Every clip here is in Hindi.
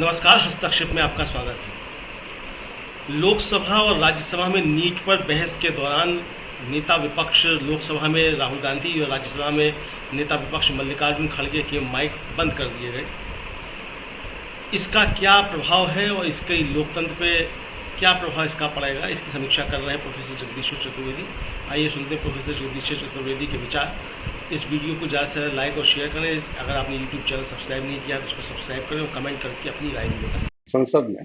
नमस्कार। हस्तक्षेप में आपका स्वागत है। लोकसभा और राज्यसभा में नीट पर बहस के दौरान नेता विपक्ष लोकसभा में राहुल गांधी और राज्यसभा में नेता विपक्ष मल्लिकार्जुन खड़गे के माइक बंद कर दिए गए। इसका क्या प्रभाव है और इसके लोकतंत्र पे क्या प्रभाव इसका पड़ेगा, इसकी समीक्षा कर रहे हैं प्रोफेसर जगदीश चतुर्वेदी। आइए सुनते हैं प्रोफेसर जगदीश चतुर्वेदी के विचार। इस वीडियो को ज़्यादा से ज़्यादा लाइक और शेयर करें। अगर आपने यूट्यूब चैनल सब्सक्राइब नहीं किया तो उसको सब्सक्राइब करें और कमेंट करके अपनी राय भी बताएं। संसद में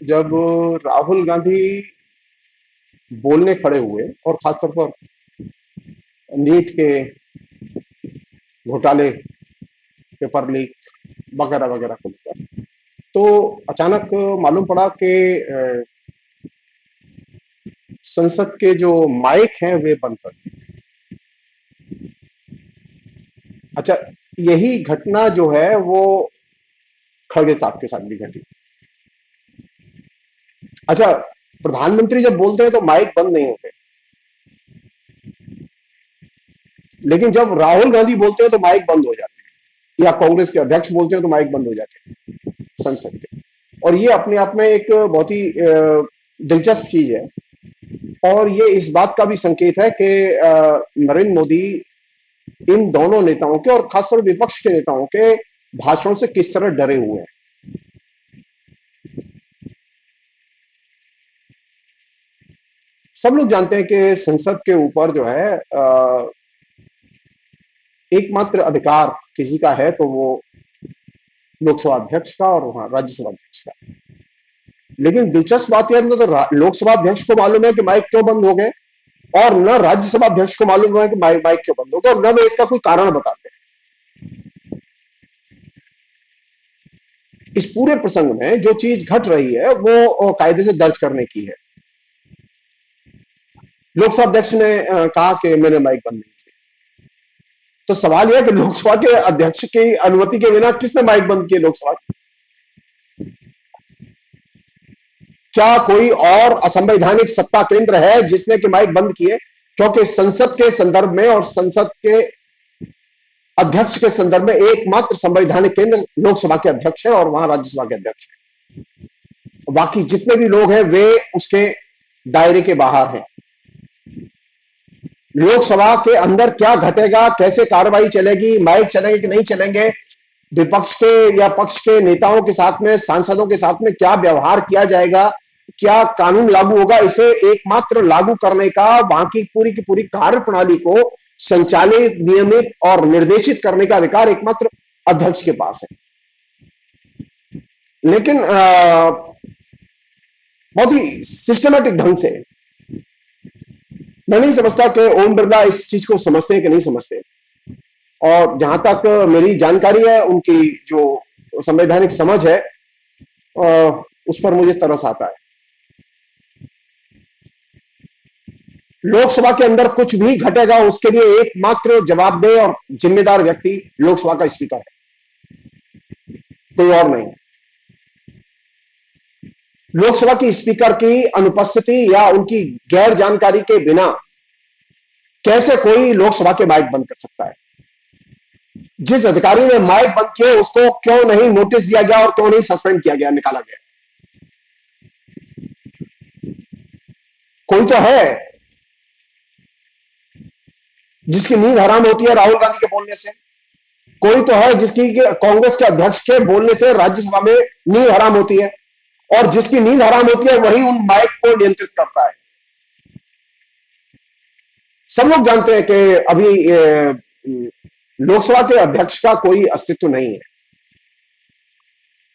जब राहुल गांधी बोलने खड़े हुए और खासतौर पर नीट के घोटाले, पेपर लीक वगैरह वगैरह को लेकर, तो अचानक मालूम पड़ा कि संसद के जो माइक हैं वे बंद कर दिए। अच्छा, यही घटना जो है वो खड़गे साहब के साथ भी घटी। अच्छा, प्रधानमंत्री जब बोलते हैं तो माइक बंद नहीं होते, लेकिन जब राहुल गांधी बोलते हैं तो माइक बंद हो जाते हैं, या कांग्रेस के अध्यक्ष बोलते हैं तो माइक बंद हो जाते हैं संसद के। और ये अपने आप में एक बहुत ही दिलचस्प चीज है, और ये इस बात का भी संकेत है कि नरेंद्र मोदी इन दोनों नेताओं के और खासतौर विपक्ष के नेताओं के भाषणों से किस तरह डरे हुए हैं। सब लोग जानते हैं कि संसद के ऊपर जो है एकमात्र अधिकार किसी का है तो वो लोकसभा अध्यक्ष का और वहां राज्यसभा अध्यक्ष का। लेकिन दिलचस्प बात यह है, तो लोकसभा अध्यक्ष को मालूम है कि माइक क्यों बंद हो गए, और न राज्यसभा अध्यक्ष को मालूम है कि माइक क्यों बंद हो गए, और न वे इसका कोई कारण बताते हैं। इस पूरे प्रसंग में जो चीज घट रही है वो कायदे से दर्ज करने की है। लोकसभा अध्यक्ष ने कहा कि मैंने माइक बंद नहीं किया। तो सवाल यह कि लोकसभा के अध्यक्ष की अनुमति के बिना किसने माइक बंद किए लोकसभा? क्या कोई और असंवैधानिक सत्ता केंद्र है जिसने कि माइक बंद किए? क्योंकि संसद के संदर्भ में और संसद के अध्यक्ष के संदर्भ में एकमात्र संवैधानिक केंद्र लोकसभा के अध्यक्ष है और वहां राज्यसभा के अध्यक्ष है। बाकी जितने भी लोग हैं वे उसके दायरे के बाहर हैं। लोकसभा के अंदर क्या घटेगा, कैसे कार्रवाई चलेगी, माइक चलेंगे कि नहीं चलेंगे, विपक्ष के या पक्ष के नेताओं के साथ में, सांसदों के साथ में क्या व्यवहार किया जाएगा, क्या कानून लागू होगा, इसे एकमात्र लागू करने का, वहां की पूरी कार्य प्रणाली को संचालित, नियमित और निर्देशित करने का अधिकार एकमात्र अध्यक्ष के पास है। लेकिन बहुत ही सिस्टमेटिक ढंग से, मैं नहीं समझता कि ओम बिरला इस चीज को समझते हैं कि नहीं समझते, और जहां तक मेरी जानकारी है उनकी जो संवैधानिक समझ है उस पर मुझे तरस आता है। लोकसभा के अंदर कुछ भी घटेगा उसके लिए एकमात्र जवाबदेह और जिम्मेदार व्यक्ति लोकसभा का स्पीकर है, कोई और नहीं। लोकसभा की स्पीकर की अनुपस्थिति या उनकी गैर जानकारी के बिना कैसे कोई लोकसभा के माइक बंद कर सकता है? जिस अधिकारी ने माइक बंद किए उसको क्यों नहीं नोटिस दिया गया और क्यों नहीं सस्पेंड किया गया, निकाला गया? कोई तो है जिसकी नींद हराम होती है राहुल गांधी के बोलने से। कोई तो है जिसकी कांग्रेस के अध्यक्ष के बोलने से राज्यसभा में नींद हराम होती है, और जिसकी नींद हराम होती है वही उन माइक को नियंत्रित करता है। सब लोग जानते हैं कि अभी लोकसभा के अध्यक्ष का कोई अस्तित्व नहीं है।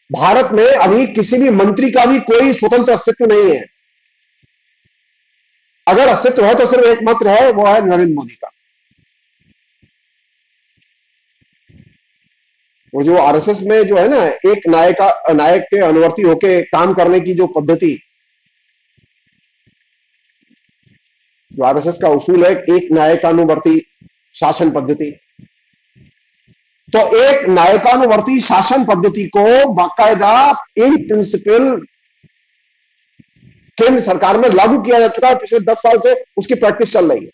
भारत में अभी किसी भी मंत्री का भी कोई स्वतंत्र अस्तित्व नहीं है। अगर अस्तित्व है तो सिर्फ एकमात्र है, वो है नरेंद्र मोदी का। वो जो आरएसएस में जो है ना, एक नायक के अनुवर्ती होके काम करने की जो पद्धति, जो आरएसएस का उसूल है, एक नायकानुवर्ती शासन पद्धति, तो एक नायकानुवर्ती शासन पद्धति को बाकायदा इन प्रिंसिपल केंद्र सरकार में लागू किया जा चुका है। पिछले 10 साल से उसकी प्रैक्टिस चल रही है।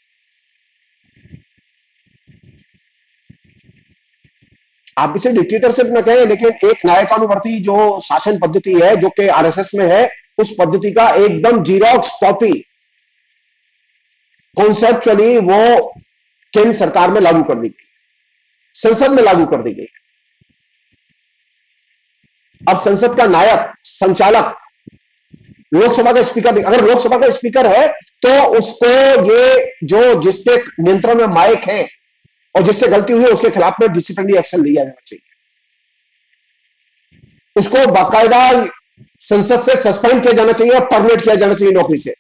आप इसे डिक्टेटरशिप न कहें, लेकिन एक नायकानुवर्ती जो शासन पद्धति है जो कि आरएसएस में है, उस पद्धति का एकदम जीरोक्स कॉपी कॉन्सेप्चुअली वो केंद्र सरकार में लागू कर दी गई, संसद में लागू कर दी गई। अब संसद का नायक संचालक लोकसभा का स्पीकर, अगर लोकसभा का स्पीकर है तो उसको ये जो जिसके नियंत्रण में माइक है और जिससे गलती हुई है उसके खिलाफ में डिसिप्लिनरी एक्शन लिया जाना चाहिए, उसको बाकायदा संसद से सस्पेंड किया जाना चाहिए और टर्मिनेट किया जाना चाहिए नौकरी से।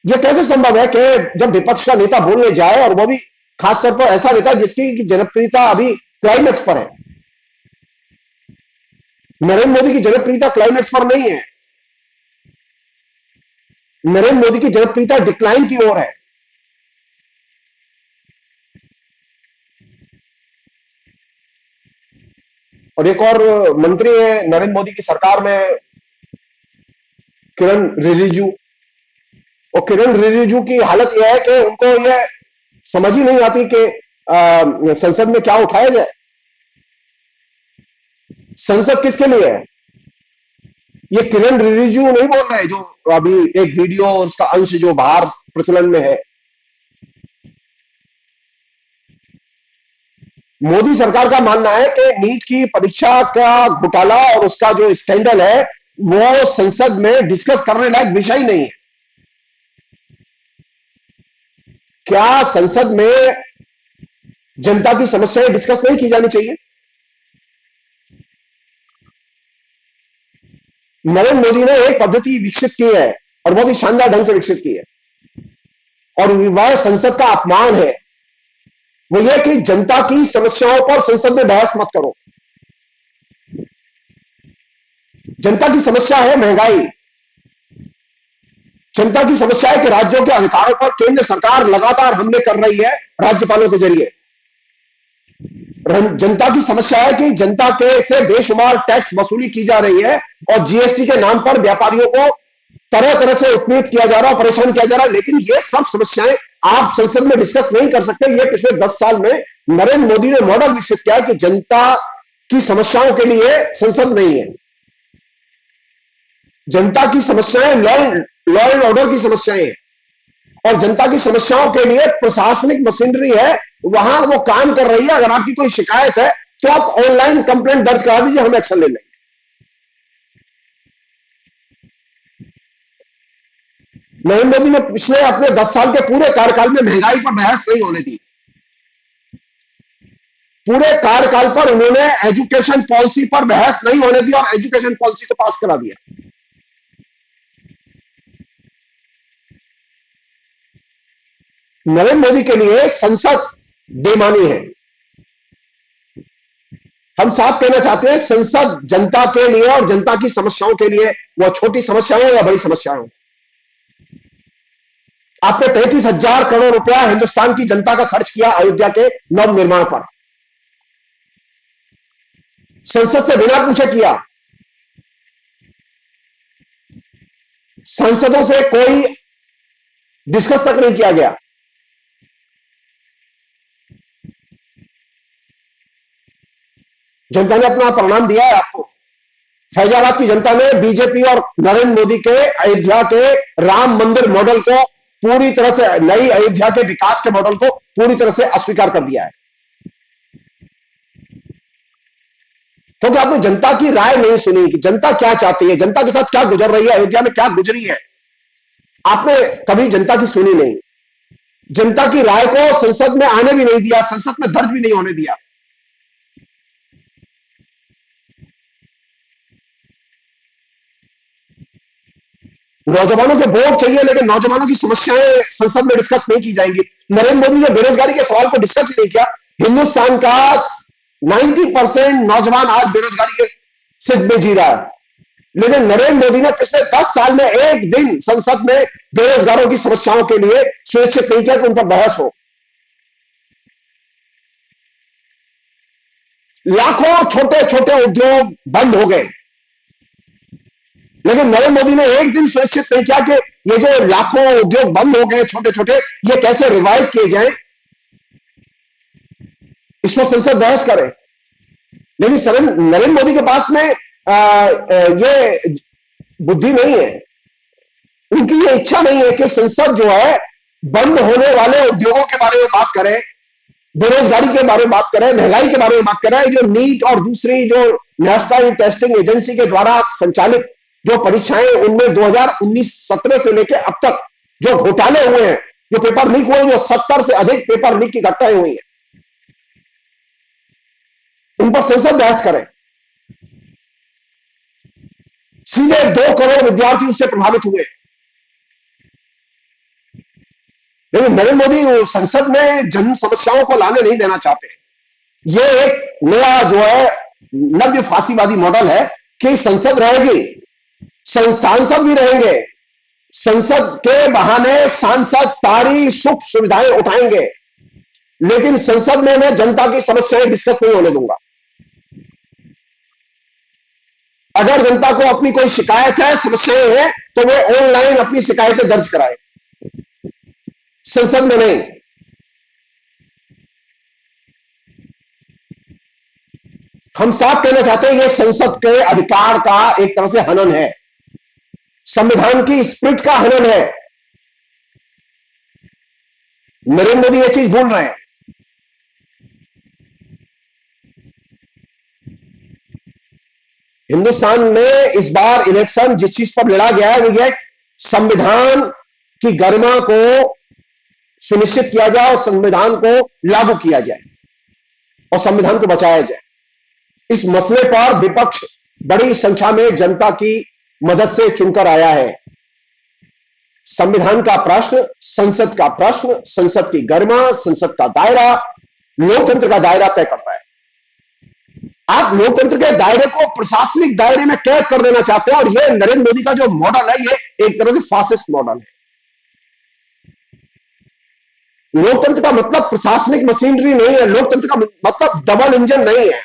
यह कैसे संभव है कि जब विपक्ष का नेता बोलने जाए, और वो भी खासतौर पर ऐसा नेता जिसकी जनप्रियता अभी क्लाइमेक्स पर है। नरेंद्र मोदी की जनप्रियता क्लाइमेक्स पर नहीं है, नरेंद्र मोदी की जनप्रियता डिक्लाइन की ओर है। और एक और मंत्री है नरेंद्र मोदी की सरकार में, किरण रिजिजू। और किरण रिजिजू की हालत यह है कि उनको यह समझ ही नहीं आती कि संसद में क्या उठाया जाए। संसद किसके लिए है? ये किरण रिजिजू नहीं बोल रहे, जो अभी एक वीडियो और उसका अंश जो बाहर प्रचलन में है। मोदी सरकार का मानना है कि नीट की परीक्षा का घोटाला और उसका जो स्कैंडल है वो संसद में डिस्कस करने लायक विषय नहीं है। क्या संसद में जनता की समस्याएं डिस्कस नहीं की जानी चाहिए? नरेंद्र मोदी ने एक पद्धति विकसित की है और बहुत ही शानदार ढंग से विकसित की है, और वह संसद का अपमान है। वो यह कि जनता की समस्याओं पर संसद में बहस मत करो। जनता की समस्या है महंगाई, जनता की समस्या है कि राज्यों के अधिकारों पर केंद्र सरकार लगातार हमले कर रही है राज्यपालों के जरिए। जनता की समस्या है कि जनता के से बेशुमार टैक्स वसूली की जा रही है और जीएसटी के नाम पर व्यापारियों को तरह तरह से उत्पीड़ित किया जा रहा है, परेशान किया जा रहा है। लेकिन ये सब समस्याएं आप संसद में डिस्कस नहीं कर सकते। ये पिछले 10 साल में नरेंद्र मोदी ने मॉडल विकसित किया है कि जनता की समस्याओं के लिए संसद नहीं है। जनता की समस्याएं लॉ एंड ऑर्डर की समस्याएं हैं, और जनता की समस्याओं के लिए प्रशासनिक मशीनरी है, वहां वो काम कर रही है। अगर आपकी कोई शिकायत है तो आप ऑनलाइन कंप्लेंट दर्ज करा दीजिए, हम एक्शन ले लेंगे। नरेंद्र मोदी ने पिछले अपने 10 साल के पूरे कार्यकाल में महंगाई पर बहस नहीं होने दी। पूरे कार्यकाल पर उन्होंने एजुकेशन पॉलिसी पर बहस नहीं होने दी और एजुकेशन पॉलिसी को पास करा दिया। नरेंद्र मोदी के लिए संसद बेमानी है। हम साफ कहना चाहते हैं, संसद जनता के लिए और जनता की समस्याओं के लिए, वह छोटी समस्याएं या बड़ी समस्याएं हो। आपने 35,000 करोड़ रुपया हिंदुस्तान की जनता का खर्च किया अयोध्या के नव निर्माण पर, संसद से बिना पूछे किया। सांसदों से कोई डिस्कस तक नहीं किया गया। जनता ने अपना परिणाम दिया है आपको। फैजाबाद की जनता ने बीजेपी और नरेंद्र मोदी के अयोध्या के राम मंदिर मॉडल को पूरी तरह से, नई अयोध्या के विकास के मॉडल को पूरी तरह से अस्वीकार कर दिया है, क्योंकि आपने जनता की राय नहीं सुनी कि जनता क्या चाहती है, जनता के साथ क्या गुजर रही है, अयोध्या में क्या गुजरी है। आपने कभी जनता की सुनी नहीं। जनता की राय को संसद में आने भी नहीं दिया, संसद में दर्ज भी नहीं होने दिया। नौजवानों के वोट चाहिए, लेकिन नौजवानों की समस्याएं संसद में डिस्कस नहीं की जाएंगी। नरेंद्र मोदी ने बेरोजगारी के सवाल को डिस्कस ही नहीं किया। हिंदुस्तान का 90% नौजवान आज बेरोजगारी के सिर में जी रहा है, लेकिन नरेंद्र मोदी ने पिछले 10 साल में एक दिन संसद में बेरोजगारों की समस्याओं के लिए सुनिश्चित नहीं किया कि उन पर बहस हो। लाखों छोटे छोटे उद्योग बंद हो गए, लेकिन नरेंद्र मोदी ने एक दिन सुनिश्चित नहीं किया कि ये जो लाखों उद्योग बंद हो गए छोटे छोटे, ये कैसे रिवाइव किए जाएं। इस पर संसद बहस करे। लेकिन नरेंद्र मोदी के पास में ये बुद्धि नहीं है, उनकी ये इच्छा नहीं है कि संसद जो है बंद होने वाले उद्योगों के बारे में बात करे, बेरोजगारी के बारे में बात करें, महंगाई के बारे में बात करें, जो नीट और दूसरी जो नेशनल टेस्टिंग एजेंसी के द्वारा संचालित जो परीक्षाएं, उनमें 2019-17 से लेकर अब तक जो घोटाले हुए हैं, जो पेपर लीक हुए, जो 70 से अधिक पेपर लीक की घटनाएं हुई हैं, उन पर संसद बहस करें। सीधे 2 करोड़ विद्यार्थी उससे प्रभावित हुए, लेकिन नरेंद्र मोदी संसद में जन समस्याओं को लाने नहीं देना चाहते। ये एक नया जो है नव्य फांसीवादी मॉडल है कि संसद रहेगी, सांसद भी रहेंगे, संसद के बहाने सांसद सारी सुख सुविधाएं उठाएंगे, लेकिन संसद में मैं जनता की समस्याएं डिस्कस नहीं होने दूंगा। अगर जनता को अपनी कोई शिकायत है, समस्याएं हैं, तो वे ऑनलाइन अपनी शिकायतें दर्ज कराएं, संसद में नहीं। हम साफ कहना चाहते हैं, यह संसद के अधिकार का एक तरह से हनन है, संविधान की स्पिरिट का हनन है। नरेंद्र मोदी यह चीज भूल रहे हैं। हिंदुस्तान में इस बार इलेक्शन जिस चीज पर लड़ा गया है वो यह संविधान की गरिमा को सुनिश्चित किया जाए और संविधान को लागू किया जाए और संविधान को बचाया जाए। इस मसले पर विपक्ष बड़ी संख्या में जनता की मदद से चुनकर आया है। संविधान का प्रश्न, संसद का प्रश्न, संसद की गरिमा, संसद का दायरा, लोकतंत्र का दायरा तय करता है। आप लोकतंत्र के दायरे को प्रशासनिक दायरे में कैद कर देना चाहते हैं, और यह नरेंद्र मोदी का जो मॉडल है, यह एक तरह से फासिस्ट मॉडल है। लोकतंत्र का मतलब प्रशासनिक मशीनरी नहीं है, लोकतंत्र का मतलब डबल इंजन नहीं है।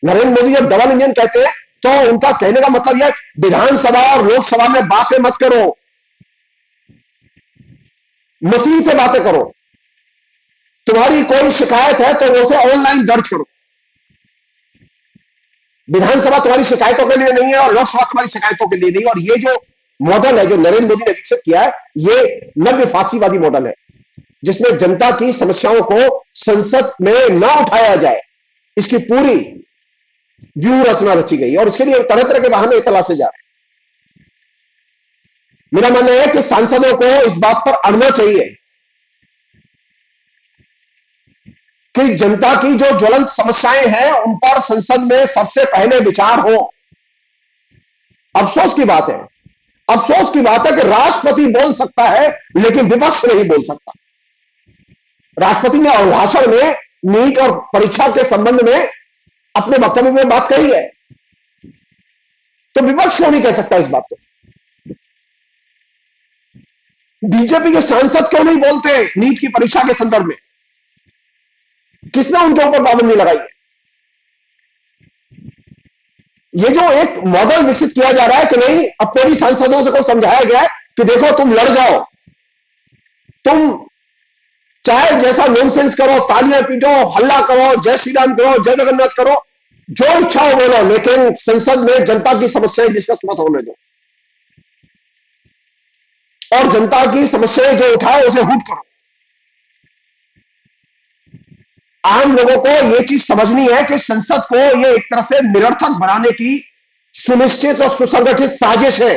नरेंद्र मोदी जब डबल इंजन कहते हैं तो उनका कहने का मतलब यह विधानसभा और लोकसभा में बातें मत करो, मशीन से बातें करो। तुम्हारी कोई शिकायत है तो उसे ऑनलाइन दर्ज करो। विधानसभा तुम्हारी शिकायतों के लिए नहीं है और लोकसभा तुम्हारी शिकायतों के लिए नहीं। और ये जो मॉडल है जो नरेंद्र मोदी ने विकसित किया है, ये नव्य फांसीवादी मॉडल है, जिसमें जनता की समस्याओं को संसद में न उठाया जाए, इसकी पूरी व्यूह रचना रची गई। और इसके लिए तरह तरह के बहाने तलाशे जा रहे हैं। मेरा मानना है कि सांसदों को इस बात पर अड़ना चाहिए कि जनता की जो ज्वलंत समस्याएं हैं उन पर संसद में सबसे पहले विचार हो। अफसोस की बात है, अफसोस की बात है कि राष्ट्रपति बोल सकता है लेकिन विपक्ष नहीं बोल सकता। राष्ट्रपति ने अभिभाषण में नीट और परीक्षा के संबंध में अपने वक्तव्य में बात कही है, तो विपक्ष क्यों नहीं कह सकता इस बात को? बीजेपी के सांसद क्यों नहीं बोलते नीट की परीक्षा के संदर्भ में? किसने उनके ऊपर पाबंदी लगाई है? ये जो एक मॉडल विकसित किया जा रहा है कि नहीं, अब पूरी सांसदों से को समझाया गया है कि देखो तुम लड़ जाओ, तुम चाहे जैसा नॉनसेंस करो, तालियां पीटो, हल्ला करो, जय श्री राम करो, जय जगन्नाथ करो, जो इच्छा हो बोलो, लेकिन संसद में जनता की समस्याएं डिस्कस मत होने दो और जनता की समस्याएं जो उठाए उसे हूट करो। आम लोगों को यह चीज समझनी है कि संसद को यह एक तरह से निरर्थक बनाने की सुनिश्चित और सुसंगठित साजिश है।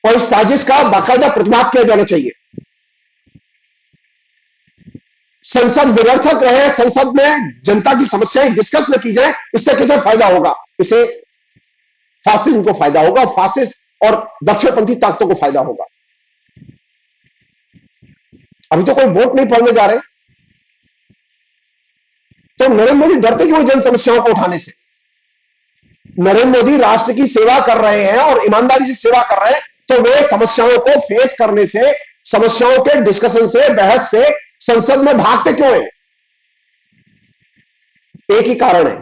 और इस साजिश का बाकायदा प्रतिवाद किया जाना चाहिए। संसद निरर्थक रहे, संसद में जनता की समस्याएं डिस्कस न की जाए, इससे किसे फायदा होगा? इसे फासिज्म को फायदा होगा, फासिस्ट और दक्षिणपंथी ताकतों को फायदा होगा। अभी तो कोई वोट नहीं पड़ने जा रहे, तो नरेंद्र मोदी डरते क्यों जन समस्याओं को उठाने से? नरेंद्र मोदी राष्ट्र की सेवा कर रहे हैं और ईमानदारी से सेवा कर रहे हैं, तो वे समस्याओं को फेस करने से, समस्याओं के डिस्कशन से, बहस से संसद में भागते क्यों हैं? एक ही कारण है,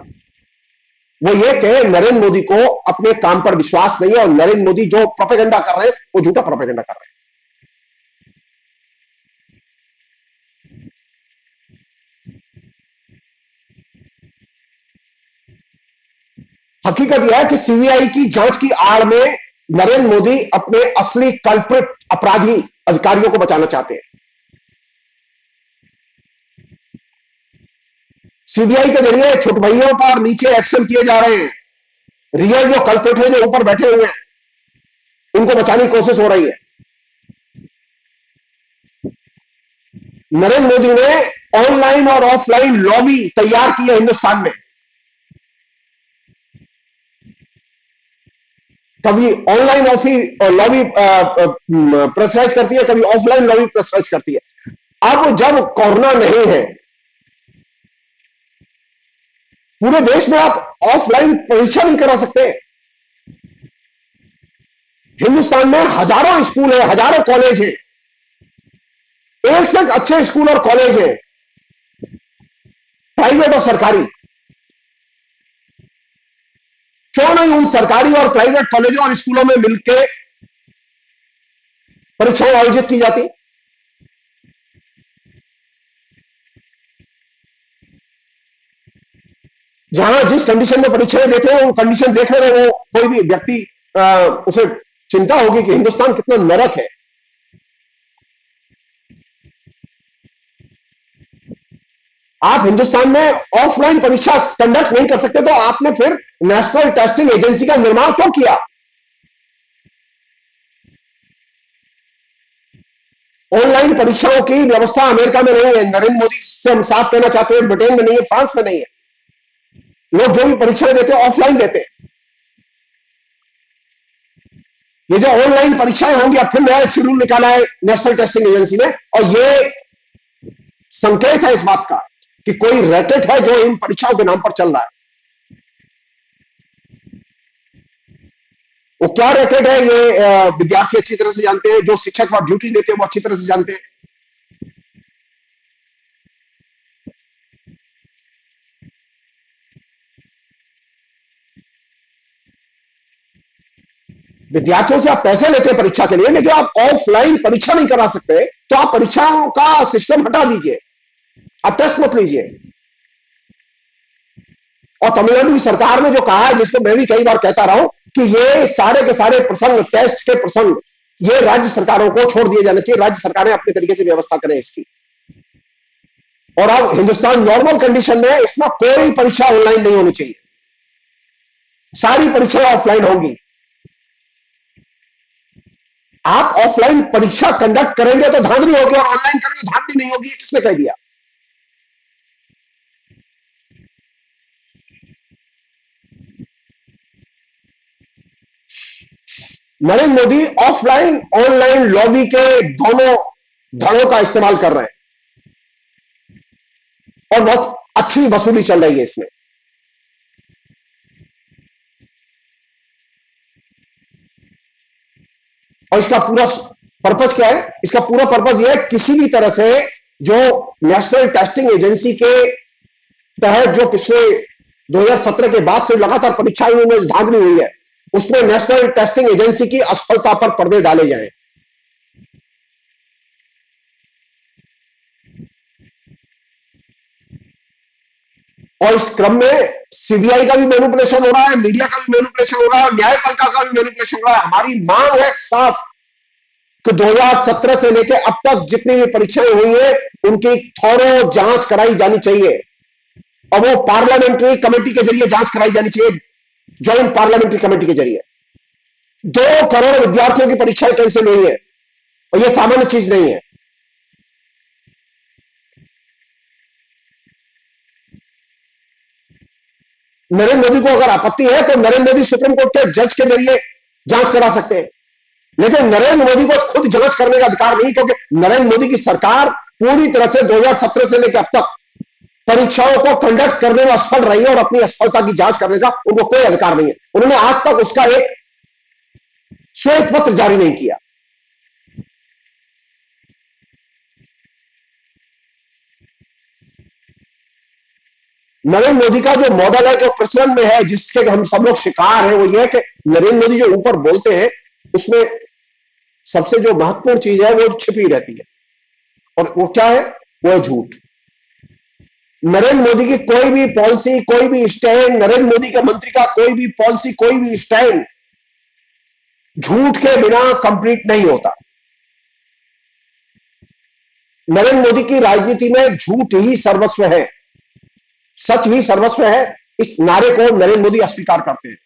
वो ये कि नरेंद्र मोदी को अपने काम पर विश्वास नहीं है और नरेंद्र मोदी जो प्रोपेगेंडा कर रहे हैं वो झूठा प्रोपेगेंडा कर रहे हैं। हकीकत यह है कि सीबीआई की जांच की आड़ में नरेंद्र मोदी अपने असली कल्प्रिट अपराधी अधिकारियों को बचाना चाहते हैं। सीबीआई के जरिए छोटे भाइयों पर नीचे एक्शन किए जा रहे हैं। रियल जो कल्प्रिट है, जो ऊपर बैठे हुए हैं, उनको बचाने की कोशिश हो रही है। नरेंद्र मोदी ने ऑनलाइन और ऑफलाइन लॉबी तैयार की है हिंदुस्तान में। कभी ऑनलाइन लॉबी प्रेसराइज करती है, कभी ऑफलाइन लॉबी प्रेसराइज करती है। अब जब कोरोना नहीं है, पूरे देश में आप ऑफलाइन परीक्षा नहीं करा सकते। हिंदुस्तान में हजारों स्कूल है, हजारों कॉलेज है, एक से एक अच्छे स्कूल और कॉलेज है, प्राइवेट और सरकारी। क्यों नहीं उन सरकारी और प्राइवेट कॉलेजों और स्कूलों में मिलकर परीक्षाएं आयोजित की जाती? जहां जिस कंडीशन में परीक्षाएं देते हैं, वो कंडीशन देख रहे हैं, वो कोई भी व्यक्ति उसे चिंता होगी कि हिंदुस्तान कितना नरक है। आप हिंदुस्तान में ऑफलाइन परीक्षा कंडक्ट नहीं कर सकते, तो आपने फिर नेशनल टेस्टिंग एजेंसी का निर्माण क्यों किया? ऑनलाइन परीक्षाओं की व्यवस्था अमेरिका में नहीं है। नरेंद्र मोदी से हम साफ कहना चाहते हैं, ब्रिटेन में नहीं है, फ्रांस में नहीं है। लोग जो भी परीक्षाएं देते हैं, ऑफलाइन देते हैं। ये जो ऑनलाइन परीक्षाएं होंगी, अब फिर नया शेड्यूल निकाला है नेशनल टेस्टिंग एजेंसी ने, और ये संकेत है इस बात का कि कोई रैकेट है जो इन परीक्षाओं के नाम पर चल रहा है। वो क्या रैकेट है, ये विद्यार्थी अच्छी तरह से जानते हैं, जो शिक्षक पर ड्यूटी देते हैं वो अच्छी तरह से जानते हैं। विद्यार्थियों से आप पैसे लेते हैं परीक्षा के लिए, लेकिन आप ऑफलाइन परीक्षा नहीं करा सकते, तो आप परीक्षाओं का सिस्टम हटा दीजिए, आप टेस्ट मत लीजिए। और तमिलनाडु की सरकार ने जो कहा है, जिसको मैं भी कई बार कहता रहा हूं, कि ये सारे के सारे प्रसंग, टेस्ट के प्रसंग, ये राज्य सरकारों को छोड़ दिए जाने चाहिए। राज्य सरकारें अपने तरीके से व्यवस्था करें इसकी। और अब हिंदुस्तान नॉर्मल कंडीशन में, इसमें कोई परीक्षा ऑनलाइन नहीं होनी चाहिए, सारी परीक्षाएं ऑफलाइन होंगी। आप ऑफलाइन परीक्षा कंडक्ट करेंगे तो धांधली होगी, और ऑनलाइन करेंगे धांधली नहीं होगी, किसने कह दिया? Narendra Modi offline online lobby के दोनों धड़ों का इस्तेमाल कर रहे हैं, और बहुत अच्छी वसूली चल रही है इसमें। और इसका पूरा पर्पज क्या है? इसका पूरा पर्पज यह है, किसी भी तरह से जो नेशनल टेस्टिंग एजेंसी के तहत जो पिछले 2017 के बाद से लगातार परीक्षाएं में धांधली हुई है, उसमें नेशनल टेस्टिंग एजेंसी की असफलता पर पर्दे डाले जाएं। और इस क्रम में सीबीआई का भी मैनिपुलेशन हो रहा है, मीडिया का भी मैनिपुलेशन हो रहा है, न्यायपालिका का भी मैनिपुलेशन हो रहा है। हमारी मांग है साफ कि 2017 से लेकर अब तक जितनी भी परीक्षाएं हुई है, उनकी थॉरो जांच कराई जानी चाहिए, और वो पार्लियामेंट्री कमेटी के जरिए जांच कराई जानी चाहिए, ज्वाइंट पार्लियामेंट्री कमेटी के जरिए। 2 करोड़ विद्यार्थियों की परीक्षाएं कैंसिल हुई है, और यह सामान्य चीज नहीं है। नरेंद्र मोदी को अगर आपत्ति है, तो नरेंद्र मोदी सुप्रीम कोर्ट के जज के जरिए जांच करा सकते हैं, लेकिन नरेंद्र मोदी को खुद जांच करने का अधिकार नहीं, क्योंकि नरेंद्र मोदी की सरकार पूरी तरह से 2017 से लेकर अब तक परीक्षाओं को कंडक्ट करने में असफल रही है, और अपनी असफलता की जांच करने का उनको कोई अधिकार नहीं है। उन्होंने आज तक उसका एक श्वेत पत्र जारी नहीं किया। नरेंद्र मोदी का जो मॉडल है, जो प्रचलन में है, जिसके हम सब लोग शिकार हैं, वो ये है कि नरेंद्र मोदी जो ऊपर बोलते हैं, उसमें सबसे जो महत्वपूर्ण चीज है वो छिपी रहती है, और वो क्या है? वो है झूठ। नरेंद्र मोदी की कोई भी पॉलिसी, कोई भी स्टैंड, नरेंद्र मोदी के मंत्री का कोई भी पॉलिसी, कोई भी स्टैंड झूठ के बिना कंप्लीट नहीं होता। नरेंद्र मोदी की राजनीति में झूठ ही सर्वस्व है, सच ही सर्वस्व है। इस नारे को नरेंद्र मोदी अस्वीकार करते हैं।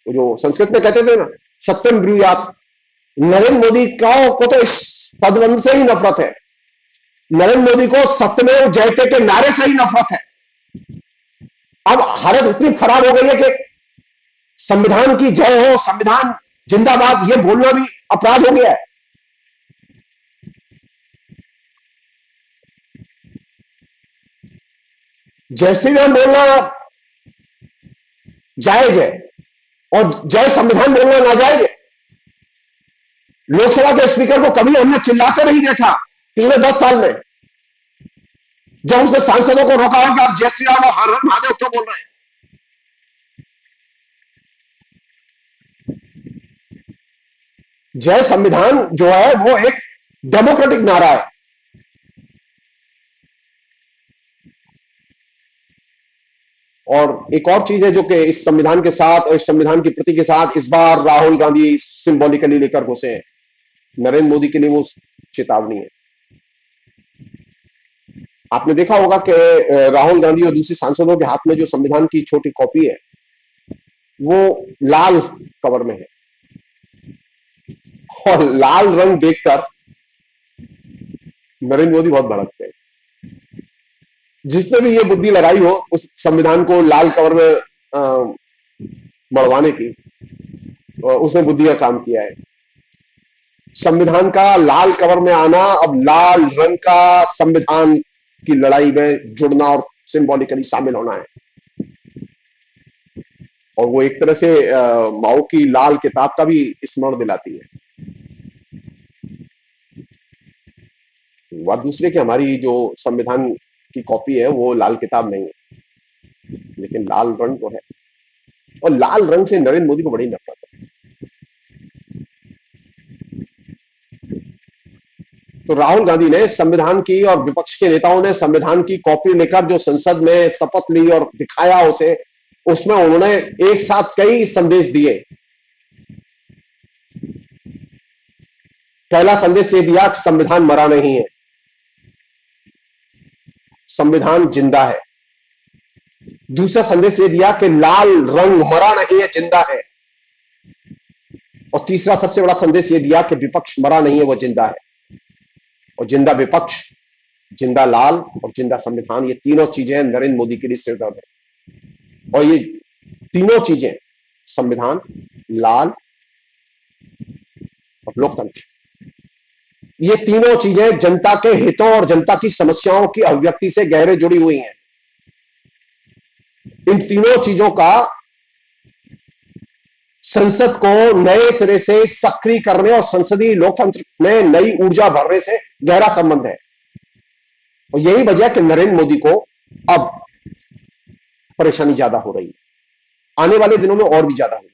वो जो संस्कृत में कहते थे ना, सत्यम ब्रूयात, नरेंद्र मोदी को तो इस पदवंत से ही नफरत है। नरेंद्र मोदी को सत्यमेव जयते के नारे से ही नफरत है। अब हालत इतनी खराब हो गई है कि संविधान की जय हो, संविधान जिंदाबाद, ये बोलना भी अपराध हो गया है। जय श्री राम बोलना जायज है और जय संविधान बोलना नाजायज है। लोकसभा के स्पीकर को कभी हमने चिल्लाते नहीं देखा पिछले 10 साल में। जब उसने सांसदों को रोका हो कि आप जय श्री राम और हर हर महादेव क्यों बोल रहे हैं। जय संविधान जो है वो एक डेमोक्रेटिक नारा है। और एक और चीज है जो कि इस संविधान के साथ और इस संविधान की प्रति के साथ इस बार राहुल गांधी सिंबॉलिकली लेकर घुसे हैं। नरेंद्र मोदी के लिए वो चेतावनी है। आपने देखा होगा कि राहुल गांधी और दूसरे सांसदों के हाथ में जो संविधान की छोटी कॉपी है वो लाल कवर में है और लाल रंग देखकर नरेंद्र मोदी बहुत भड़कते हैं। जिसने भी ये बुद्धि लगाई हो उस संविधान को लाल कवर में मढ़वाने की, उसने बुद्धि का काम किया है। संविधान का लाल कवर में आना, अब लाल रंग का संविधान की लड़ाई में जुड़ना और सिंबॉलिकली शामिल होना है। और वो एक तरह से माओ की लाल किताब का भी स्मरण दिलाती है। बात दूसरे की, हमारी जो संविधान की कॉपी है वो लाल किताब नहीं है, लेकिन लाल रंग तो है। और लाल रंग से नरेंद्र मोदी को बड़ी नफरत है। तो राहुल गांधी ने संविधान की और विपक्ष के नेताओं ने संविधान की कॉपी लेकर जो संसद में शपथ ली और दिखाया उसे, उसमें उन्होंने एक साथ कई संदेश दिए। पहला संदेश ये दिया कि संविधान मरा नहीं है, संविधान जिंदा है। दूसरा संदेश ये दिया कि लाल रंग मरा नहीं है, जिंदा है। और तीसरा सबसे बड़ा संदेश ये दिया कि विपक्ष मरा नहीं है, वो जिंदा है। और जिंदा विपक्ष, जिंदा लाल और जिंदा संविधान, ये तीनों चीजें नरेंद्र मोदी के लिए सिरदर्द है। और ये तीनों चीजें, संविधान, लाल और लोकतंत्र, ये तीनों चीजें जनता के हितों और जनता की समस्याओं की अभिव्यक्ति से गहरे जुड़ी हुई हैं। इन तीनों चीजों का संसद को नए सिरे से सक्रिय करने और संसदीय लोकतंत्र में नई ऊर्जा भरने से गहरा संबंध है। और यही वजह है कि नरेंद्र मोदी को अब परेशानी ज्यादा हो रही है, आने वाले दिनों में और भी ज्यादा होगी।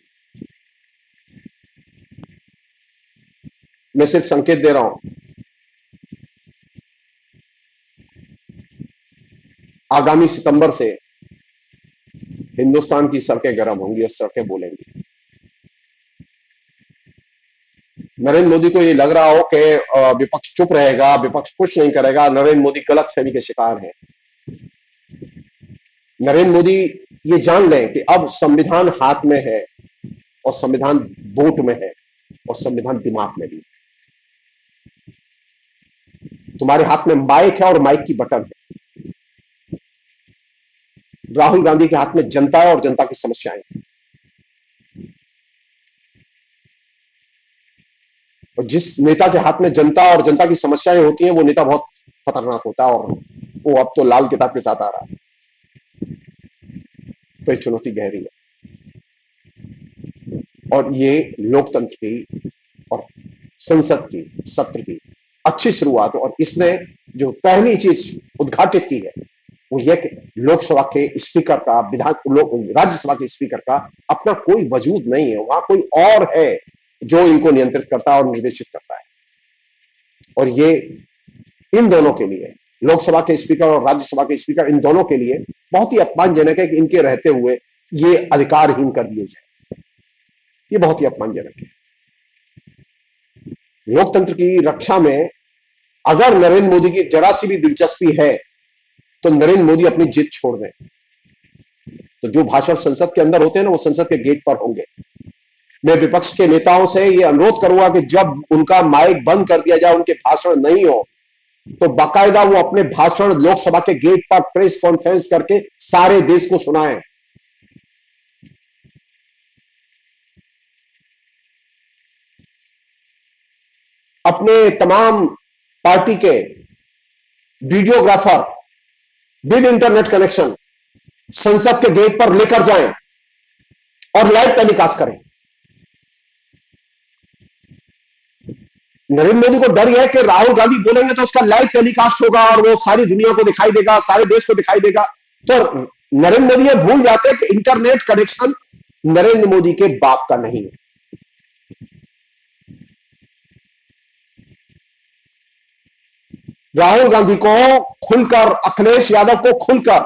मैं सिर्फ संकेत दे रहा हूं, आगामी सितंबर से हिंदुस्तान की सड़कें गर्म होंगी और सड़कें बोलेंगी। नरेंद्र मोदी को ये लग रहा हो कि विपक्ष चुप रहेगा, विपक्ष कुछ नहीं करेगा, नरेंद्र मोदी गलतफहमी के शिकार है। नरेंद्र मोदी ये जान लें कि अब संविधान हाथ में है और संविधान वोट में है और संविधान दिमाग में भी। तुम्हारे हाथ में माइक है और माइक की बटन है। राहुल गांधी के हाथ में जनता है और जनता की समस्याएं हैं। और जिस नेता के हाथ में जनता और जनता की समस्याएं होती हैं वो नेता बहुत खतरनाक होता है, और वो अब तो लाल किताब के साथ आ रहा है। तो ये चुनौती गहरी है और ये लोकतंत्र की और संसद की सत्र की अच्छी शुरुआत है। और इसने जो पहली चीज उद्घाटित की है वो यह कि लोकसभा के स्पीकर का, राज्यसभा के स्पीकर का अपना कोई वजूद नहीं है, वहां कोई और है जो इनको नियंत्रित करता है और निर्देशित करता है। और ये इन दोनों के लिए लोकसभा के स्पीकर और राज्यसभा के स्पीकर, इन दोनों के लिए बहुत ही अपमानजनक है कि इनके रहते हुए ये अधिकारहीन कर दिए जाए। ये बहुत ही अपमानजनक है। लोकतंत्र की रक्षा में अगर नरेंद्र मोदी की जरा सी भी दिलचस्पी है तो नरेंद्र मोदी अपनी जिद छोड़ दें। तो जो भाषण संसद के अंदर होते हैं ना, वो संसद के गेट पर होंगे। मैं विपक्ष के नेताओं से ये अनुरोध करूंगा कि जब उनका माइक बंद कर दिया जाए, उनके भाषण नहीं हो, तो बाकायदा वो अपने भाषण लोकसभा के गेट पर प्रेस कॉन्फ्रेंस करके सारे देश को सुनाएं। अपने तमाम पार्टी के वीडियोग्राफर विद इंटरनेट कनेक्शन संसद के गेट पर लेकर जाएं और लाइव टेलीकास्ट करें। नरेंद्र मोदी को डर यह है कि राहुल गांधी बोलेंगे तो उसका लाइव टेलीकास्ट होगा और वो सारी दुनिया को दिखाई देगा, सारे देश को दिखाई देगा। तो नरेंद्र मोदी ये भूल जाते हैं कि इंटरनेट कनेक्शन नरेंद्र मोदी के बाप का नहीं है। राहुल गांधी को खुलकर, अखिलेश यादव को खुलकर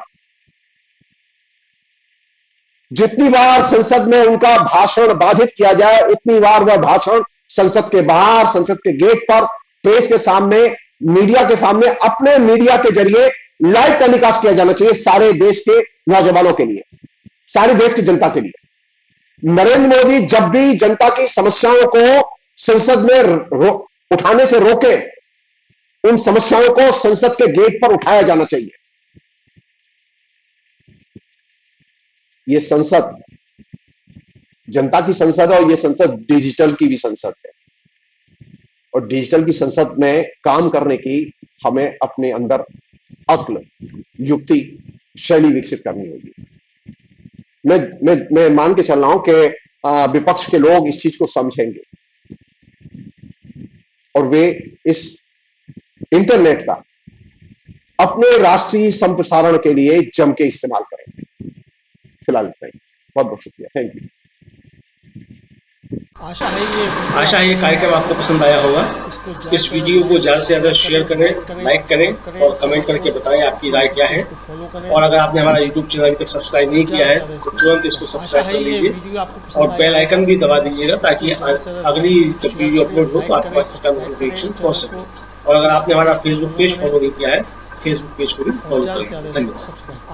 जितनी बार संसद में उनका भाषण बाधित किया जाए, उतनी बार वह भाषण संसद के बाहर, संसद के गेट पर, प्रेस के सामने, मीडिया के सामने, अपने मीडिया के जरिए लाइव टेलीकास्ट किया जाना चाहिए सारे देश के नौजवानों के लिए, सारे देश की जनता के लिए। नरेंद्र मोदी जब भी जनता की समस्याओं को संसद में उठाने से रोके, उन समस्याओं को संसद के गेट पर उठाया जाना चाहिए। ये संसद जनता की संसद है और ये संसद डिजिटल की भी संसद है। और डिजिटल की संसद में काम करने की हमें अपने अंदर अक्ल, युक्ति, शैली विकसित करनी होगी। मैं मान के चल रहा हूं कि विपक्ष के लोग इस चीज को समझेंगे और वे इस इंटरनेट का अपने राष्ट्रीय संप्रसारण के लिए जम के इस्तेमाल करेंगे। फिलहाल इतना ही। बहुत बहुत शुक्रिया। Thank you. आशा है ये कार्यक्रम आपको पसंद आया होगा। इस वीडियो को ज़्यादा से ज़्यादा शेयर करें, लाइक करें और कमेंट करके बताएं आपकी राय क्या है। और अगर आपने हमारा यूट्यूब चैनल अभी तक सब्सक्राइब नहीं किया है तो तुरंत इसको सब्सक्राइब कर लीजिए और बेल आइकन भी दबा दीजिएगा ताकि अगली जब वीडियो अपलोड हो तो आपके पास इसका नोटिफिकेशन पहुंच सके। और अगर आपने हमारा फेसबुक पेज फॉलो नहीं किया है, फेसबुक पेज को भी फॉलो करें। धन्यवाद।